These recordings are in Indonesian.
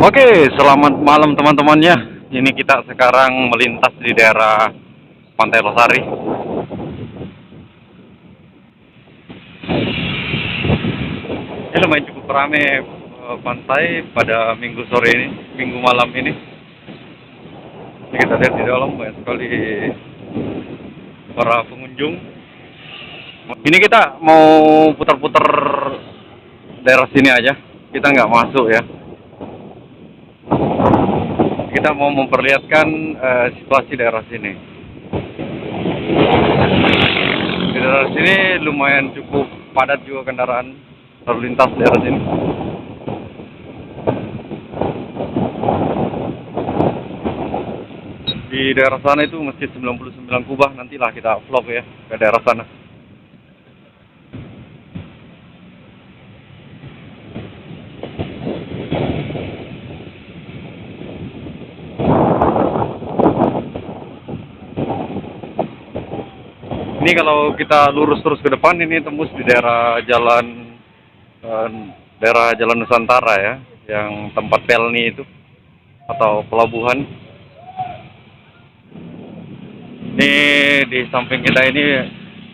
Oke, selamat malam teman-temannya. Ini kita sekarang melintas di daerah Pantai Losari. Ini lumayan cukup ramai pantai pada minggu sore ini, minggu malam ini. Ini kita lihat di dalam banyak sekali para pengunjung. Ini kita mau putar-putar daerah sini aja. Kita nggak masuk ya. Kita mau memperlihatkan situasi daerah sini. Di daerah sini lumayan cukup padat juga kendaraan lalu lintas daerah sini. Di daerah sana itu Masjid 99 Kubah, nantilah kita vlog ya ke daerah sana. Ini kalau kita lurus terus ke depan ini tembus di daerah Jalan Nusantara ya, yang tempat Pelni itu atau pelabuhan. Ini di samping kita ini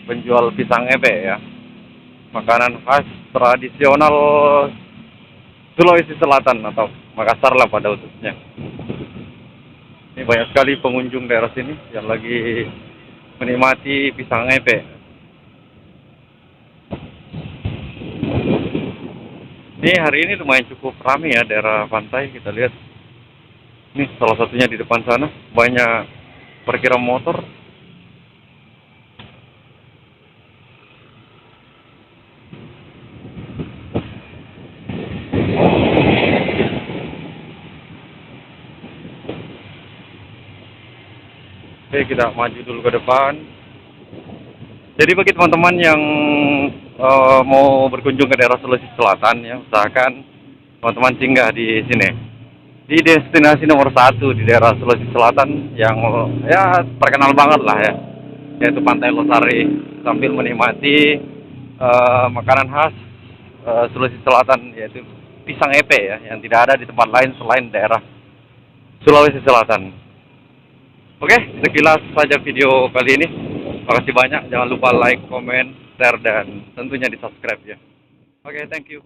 penjual pisang ebe ya, makanan khas tradisional Sulawesi Selatan atau Makassar lah pada khususnya. Ini banyak sekali pengunjung daerah sini yang lagi menikmati pisang ebe. Ini hari ini lumayan cukup ramai ya daerah pantai. Kita lihat ini salah satunya di depan sana banyak parkiran motor. Oke, kita maju dulu ke depan. Jadi bagi teman-teman yang mau berkunjung ke daerah Sulawesi Selatan ya, usahakan teman-teman singgah di sini. Di destinasi nomor 1 di daerah Sulawesi Selatan yang ya terkenal banget lah ya, yaitu Pantai Losari, sambil menikmati makanan khas Sulawesi Selatan, yaitu pisang epe ya, yang tidak ada di tempat lain selain daerah Sulawesi Selatan. Oke, sekilas saja video kali ini. Makasih banyak. Jangan lupa like, comment, share, dan tentunya di subscribe ya. Oke, thank you.